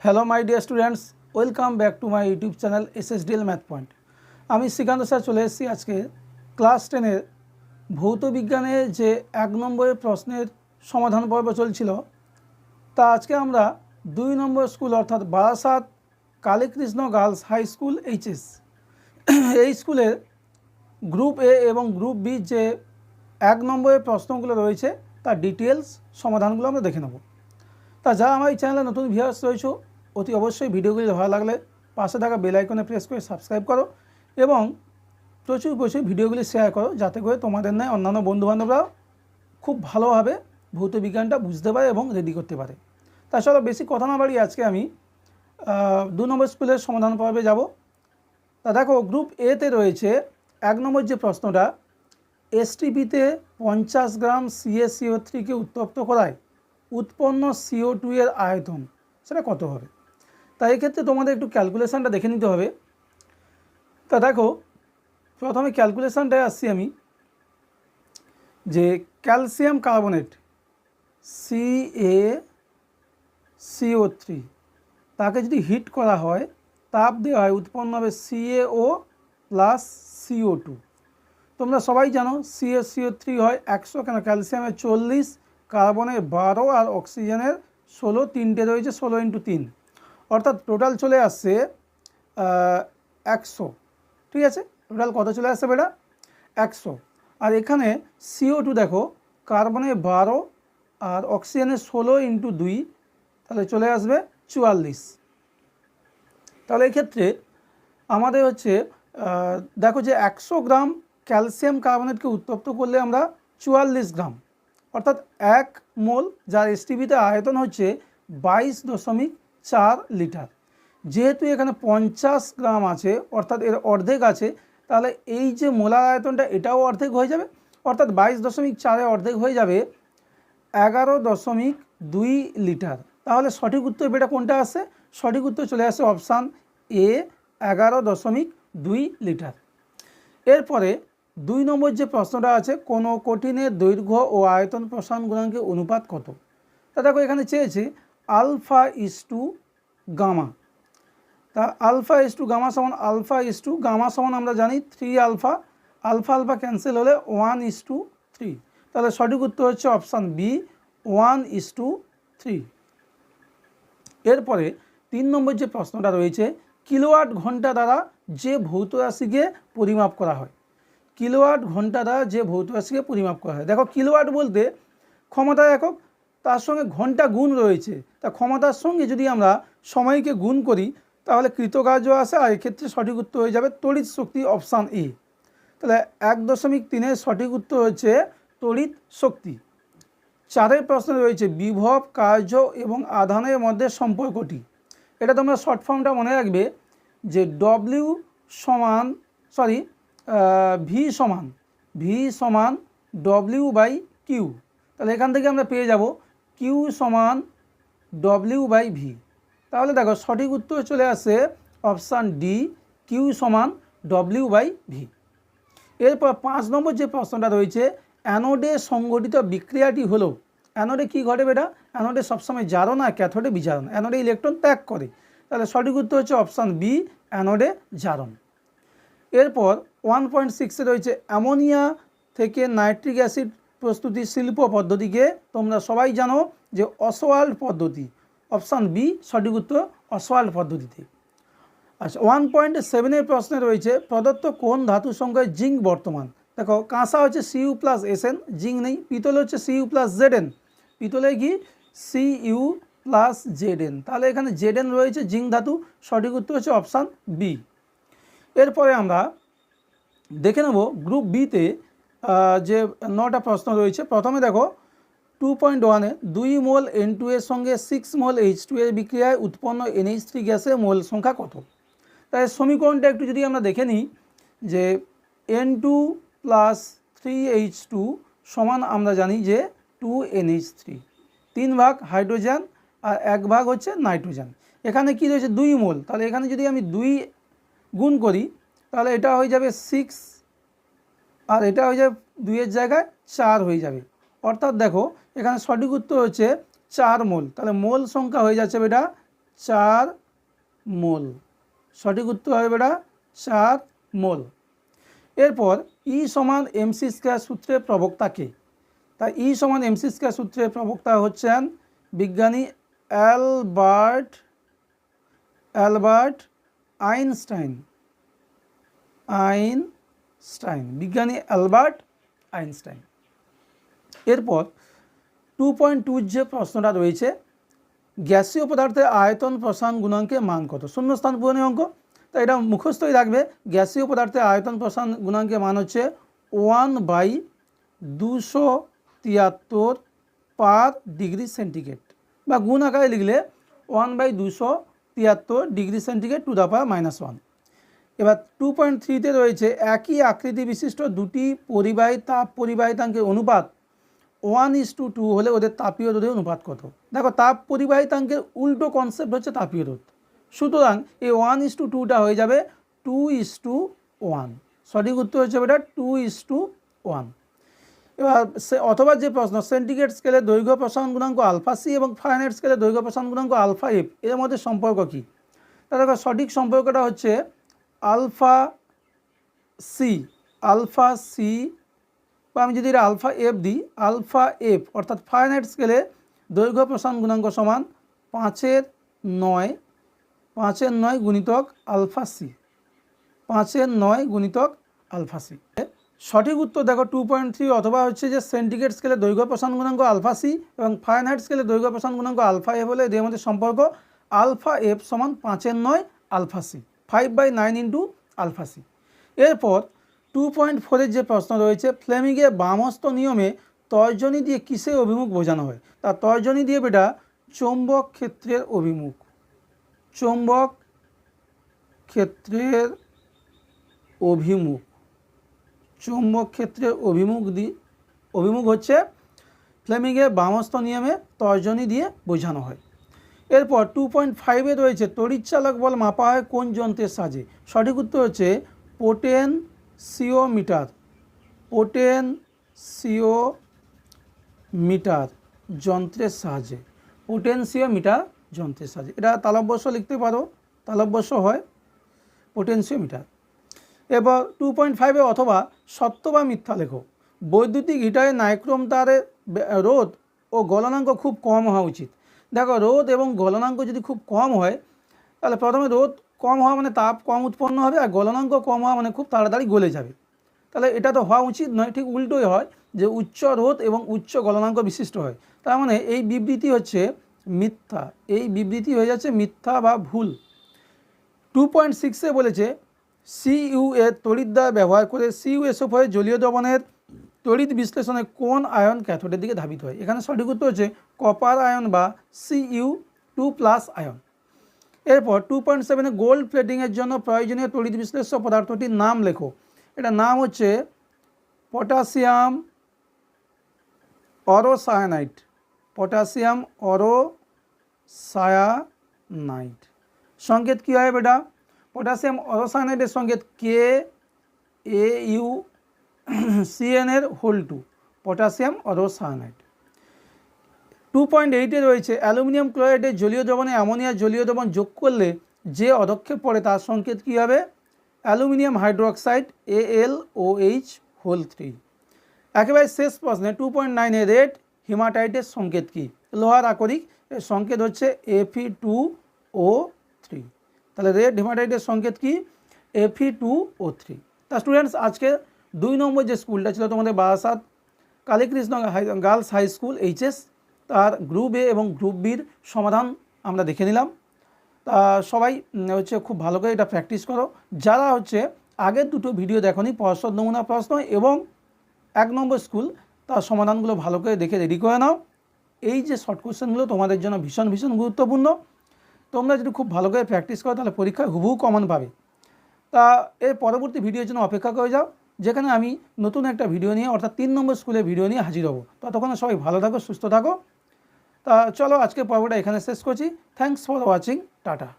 Hello my dear students, welcome back to my YouTube channel SSDL math point. আমি Srikanta sir চলে এসেছি আজকে class 10-এর ভৌত বিজ্ঞানে যে 1 নম্বরের প্রশ্নের সমাধান পর্ব চলছিল, তা আজকে আমরা 2 নম্বর স্কুল অর্থাৎ Barasat Kalikrishna girls high school HS এই স্কুলের গ্রুপ এ এবং গ্রুপ বি যে 1 নম্বরের প্রশ্নগুলো রয়েছে তার ডিটেলস সমাধানগুলো আমরা দেখে নেব। তা যারা আমার এই চ্যানেলে নতুন ভিউয়ার্স রয়েছে, অতি অবশ্যই ভিডিওগুলি ভালো লাগলে পাশে থাকা বেল আইকনে প্রেস করে সাবস্ক্রাইব করো এবং প্রচুর ভিডিওগুলি শেয়ার করো, যাতে করে তোমাদের নয় অন্যান্য বন্ধুবান্ধবরাও খুব ভালোভাবে ভৌত বিজ্ঞানটা বুঝতে পারে এবং রেডি করতে পারে। তাছাড়া বেশি কথা না বাড়িয়ে আজকে আমি 2 নম্বর স্কুলের সমাধান পর্বে যাব। তা দেখো, গ্রুপ এতে রয়েছে 1 নম্বর যে প্রশ্নটা, STPতে 50 গ্রাম CaCO3কে উত্তপ্ত করায় উৎপন্ন CO2 এর আয়তন সেটা কত হবে। তাই এক্ষেত্রে তোমাদের একটু ক্যালকুলেশানটা দেখে নিতে হবে। তা দেখো, প্রথমে ক্যালকুলেশানটায় আসছি আমি, যে ক্যালসিয়াম কার্বনেট CaCO3 তাকে যদি হিট করা হয়, তাপ দেওয়া হয়, উৎপন্ন হবে CaO প্লাস CO2। তোমরা সবাই জানো CaCO3 হয় 100, কেন ক্যালসিয়ামের 40, কার্বনের 12 আর অক্সিজেনের 16, তিনটে রয়েছে 16 × 3, অর্থাৎ টোটাল চলে আসছে 100। ঠিক আছে, টোটাল কত চলে আসছে বেটা? 100। আর এখানে CO2 দেখো, কার্বনের 12 আর অক্সিজেনের 16 × 2, তাহলে চলে আসবে 44। তাহলে এই ক্ষেত্রে আমাদের হচ্ছে দেখো যে 100 গ্রাম ক্যালসিয়াম কার্বনেটকে উত্তপ্ত করলে আমরা 44 গ্রাম, অর্থাৎ 1 মোল, যার STPতে আয়তন হচ্ছে 22.4 লিটার। যেহেতু এখানে 50 গ্রাম আছে, অর্থাৎ এর অর্ধেক আছে, তাহলে এই যে মোলার আয়তনটা এটাও অর্ধেক হয়ে যাবে, অর্থাৎ 22.4-এ অর্ধেক হয়ে যাবে 11.2 লিটার। তাহলে সঠিক উত্তর বেটা কোনটা আসে? সঠিক উত্তর চলে আসে অপশান এ, 11.2 লিটার। এরপরে 2 নম্বর যে প্রশ্নটা আছে, কোনো কঠিনের দৈর্ঘ্য ও আয়তন প্রসারণ গুণাঙ্কের অনুপাত কত। তা দেখো, এখানে চেয়েছে আলফা ইস টু গামা। তা আলফা ইস টু গামা সমান আলফা ইস টু গামা সমান আমরা জানি 3 আলফা, আলফা আলফা ক্যান্সেল হলে 1:3। তাহলে সঠিক উত্তর হচ্ছে অপশান বি, 1:3। এরপরে 3 নম্বর যে প্রশ্নটা রয়েছে, কিলোওয়াট ঘন্টা দ্বারা যে ভৌত রাশিকে পরিমাপ করা হয়। কিলোওয়াট ঘন্টা দ্বারা যে ভৌত রাশিকে পরিমাপ করা হয়। দেখো, কিলোওয়াট বলতে ক্ষমতা একক, তার সঙ্গে ঘন্টা গুণ রয়েছে। তা ক্ষমতার সঙ্গে যদি আমরা সময়কে গুণ করি তাহলে কৃতকার্য আসে, আর এক্ষেত্রে সঠিক উত্তর হয়ে যাবে তড়িৎ শক্তি, অপশান এ। তাহলে 1.3-এর সঠিক উত্তর হচ্ছে তড়িৎ শক্তি। 4-এর প্রশ্নে রয়েছে বিভব, কার্য এবং আধানের মধ্যে সম্পর্কটি। এটা তোমরা শর্ট ফর্মটা মনে রাখবে যে ভি সমান W/Q। তাহলে এখান থেকে আমরা পেয়ে যাব Q সমান W/V। তাহলে দেখো, সঠিক উত্তর চলে আসে অপশান ডি, Q সমান W/V। এরপর 5 নম্বর যে প্রশ্নটা রয়েছে, অ্যানোডে সংঘটিত বিক্রিয়াটি হলো। অ্যানোডে কী ঘটে বেটা? অ্যানোডে সবসময় জারণ আর ক্যাথোডে বিজারণ। অ্যানোডে ইলেকট্রন ত্যাগ করে। তাহলে সঠিক উত্তর হচ্ছে অপশান বি, অ্যানোডে জারণ। এরপর 1.6-এ রয়েছে অ্যামোনিয়া থেকে নাইট্রিক অ্যাসিড প্রস্তুতির শিল্প পদ্ধতিকে তোমরা সবাই জানো যে অসওয়াল্ড পদ্ধতি। অপশান বি সঠিক উত্তর, অসওয়াল্ড পদ্ধতিতে। আচ্ছা, 1.7-এর প্রশ্নে রয়েছে প্রদত্ত কোন ধাতু সংখ্যায় জিঙ্ক বর্তমান। দেখো, কাঁসা হচ্ছে Cu+Sn, জিঙ্ক নেই। পিতল হচ্ছে Cu+Zn, পিতলে কি Cu+Zn। তাহলে এখানে Zn রয়েছে, জিঙ্ক ধাতু। সঠিক উত্তর হচ্ছে অপশান বি। এরপরে আমরা দেখে নেব গ্রুপ বিতে যে 9টা প্রশ্ন রয়েছে। প্রথমে দেখো 2.1-এ 2 মোল N2 এর সঙ্গে 6 মোল H2 এর বিক্রিয়ায় উৎপন্ন NH3 গ্যাসের মোল সংখ্যা কত। তাই সমীকরণটা একটু যদি আমরা দেখে নিই, যে N2 + 3H2 সমান আমরা জানি যে 2NH3, 3 ভাগ হাইড্রোজেন আর 1 ভাগ হচ্ছে নাইট্রোজেন। এখানে কি রয়েছে? 2 মোল। তাহলে এখানে যদি আমি 2 গুণ করি তাহলে এটা হয়ে যাবে 6, আর এটা হয়ে যাবে 2-এর জায়গায় 4 হয়ে যাবে। অর্থাৎ দেখো, এখানে সঠিক উত্তর হচ্ছে 4 মোল। তাহলে মোল সংখ্যা হয়ে যাচ্ছে এটা 4 মোল। সঠিক উত্তর হবে বেটা 4 মোল। এরপর ই সমান এমসি স্কয়ার সূত্রের প্রবক্তা কে? তাই ই সমান এমসি স্কয়ার সূত্রের প্রবক্তা হচ্ছেন বিজ্ঞানী অ্যালবার্ট আইনস্টাইন। বিজ্ঞানী অ্যালবার্ট আইনস্টাইন। এরপর 2.2 যে প্রশ্নটা রয়েছে, গ্যাসীয় পদার্থের আয়তন প্রসারণ গুণাঙ্কের মান কত? শূন্যস্থান পূরণের অঙ্ক, তাই এটা মুখস্থই রাখবে। গ্যাসীয় পদার্থের আয়তন প্রসারণ গুণাঙ্কের মান হচ্ছে 1/273 পার ডিগ্রি সেন্টিগ্রেড, বা গুণ আকারে লিখলে 1/273 degree centigrade to the power -1। এবার 2.3-তে রয়েছে একই আকৃতি বিশিষ্ট দুটি পরিবাহী তাপ পরিবাহিতাঙ্কের অনুপাত 1:2 হলে ওদের তাপীয় রোধের অনুপাত কত? দেখো, তাপ পরিবাহিতাঙ্কের উল্টো কনসেপ্ট হচ্ছে তাপীয় রোধ, সুতরাং এই 1:2টা হয়ে যাবে 2:1। সঠিক উত্তর হচ্ছে বেটা 2:1। এবার অথবা যে প্রশ্ন, সেন্টিগ্রেড স্কেলের দৈর্ঘ্য প্রসারণ গুণাঙ্ক আলফা সি এবং ফারেনহাইট স্কেলের দৈর্ঘ্য প্রসারণ গুণাঙ্ক আলফা এফ, এর মধ্যে সম্পর্ক কী? তাহলে দেখো, সঠিক সম্পর্কটা হচ্ছে আলফা সি, বা আমি যদি এটা আলফা এফ দিই, আলফা এফ অর্থাৎ ফারেনহাইট স্কেলে দৈর্ঘ্য প্রসারণ গুণাঙ্ক সমান 5/9 গুণিতক আলফা সি, 5/9 গুণিতক আলফা সি। সঠিক উত্তর দেখো 2.3, অথবা হচ্ছে যে সেন্টিগ্রেড স্কেলে দৈর্ঘ্য প্রসারণ গুণাঙ্ক আলফা সি এবং ফারেনহাইট স্কেলে দৈর্ঘ্য প্রসারণ গুণাঙ্ক আলফা এফ হলে এদের মধ্যে সম্পর্ক আলফা এফ সমান 5/9 alpha C, 5/9 into alpha C. এরপর 2.4-এর যে প্রশ্ন রয়েছে, ফ্লেমিংয়ের বামস্ত নিয়মে তর্জনী দিয়ে কিসের অভিমুখ বোঝানো হয়? তার তর্জনী দিয়ে বেটা চৌম্বক ক্ষেত্রের অভিমুখ, চৌম্বক ক্ষেত্রের অভিমুখ হচ্ছে ফ্লেমিংয়ের বামস্ত নিয়মে তর্জনী দিয়ে বোঝানো হয়। এরপর 2.5-এ রয়েছে তড়িৎচালক বল মাপা হয় কোন যন্ত্রের সাহায্যে? সঠিক উত্তর হচ্ছে পোটেনশিওমিটার যন্ত্রের সাহায্যে, এটা তালব্যস্য লিখতে পারো, তালব্যস্য হয় পোটেনশিওমিটার। এবার 2.5-এ অথবা সত্য বা মিথ্যা লেখো। বৈদ্যুতিক হিটারে নাইক্রোম তারের রোধ ও গলনাঙ্ক খুব কম হওয়া উচিত। দেখো, রোধ এবং গলনাঙ্ক যদি খুব কম হয়, তাহলে প্রথমে রোধ কম হওয়া মানে তাপ কম উৎপন্ন হবে, আর গলনাঙ্ক কম হওয়া মানে খুব তাড়াতাড়ি গলে যাবে। তাহলে এটা তো হওয়া উচিত নয়, ঠিক উল্টোই হয়, যে উচ্চ রোধ এবং উচ্চ গলনাঙ্ক বিশিষ্ট হয়। তার মানে এই বিবৃতি হচ্ছে মিথ্যা, এই বিবৃতি হয়ে যাচ্ছে মিথ্যা বা ভুল। 2.6-এ বলেছে সিইউ এর তড়িৎ দ্বার ব্যবহার করে CuSO4 জলীয় দ্রবণের তড়িৎ বিশ্লেষণে কোন আয়ন ক্যাথোডের দিকে ধাবিত হয়? এখানে সঠিক উত্তর হচ্ছে কপার আয়ন বা Cu2+ আয়ন। এরপর 2.7-এ গোল্ড প্লেটিংয়ের জন্য প্রয়োজনীয় তড়িৎ বিশ্লেষ্য পদার্থটির নাম লেখো। এটা নাম হচ্ছে পটাশিয়াম অরোসায়ানাইড। সংকেত কী হয় বেটা? পটাশিয়াম অরোসায়ানাইডের সংকেত KaCnR2, পটাশিয়াম অরোসায়ানাইড। 2.8-এ রয়েছে অ্যালুমিনিয়াম ক্লোরাইডের জলীয় দ্রবণে অ্যামোনিয়ার জলীয় দ্রবণ যোগ করলে যে অদক্ষেপ পড়ে তার সংকেত কী হবে? Aluminium hydroxide AlOH3। একেবারে শেষ প্রশ্নে 2.9-এ রেড হিমাটাইটের সংকেত কী? লোহার আকরিক, এর সংকেত হচ্ছে Fe2O3। তাহলে রেড হিমাটাইটের সংকেত কি? Fe2O3। তা স্টুডেন্টস, আজকে 2 নম্বর যে স্কুলটা ছিল তোমাদের Barasat Kalikrishna girls high school HS, তার গ্রুপ A এবং গ্রুপ বির সমাধান আমরা দেখে নিলাম। তা সবাই হচ্ছে খুব ভালো করে এটা প্র্যাকটিস করো। যারা হচ্ছে আগের দুটো ভিডিও দেখোনি, পর্ষদ নমুনা প্রশ্ন এবং 1 নম্বর স্কুল, তার সমাধানগুলো ভালো করে দেখে রেডি করে নাও। এই যে শর্ট কোশ্চেনগুলো তোমাদের জন্য ভীষণ গুরুত্বপূর্ণ। তোমরা যদি খুব ভালো করে প্র্যাকটিস করো তাহলে পরীক্ষায় হুবহু কমন পাবে। তা এর পরবর্তী ভিডিওর জন্য অপেক্ষা করে যাও, যেখানে আমি নতুন একটা ভিডিও নিয়ে অর্থাৎ 3 নম্বর স্কুলের ভিডিও নিয়ে হাজির হব। ততক্ষণে সবাই ভালো থাকো, সুস্থ থাকো। তা চলো আজকে পর্বটা এখানে শেষ করছি। Thanks for watching, tata.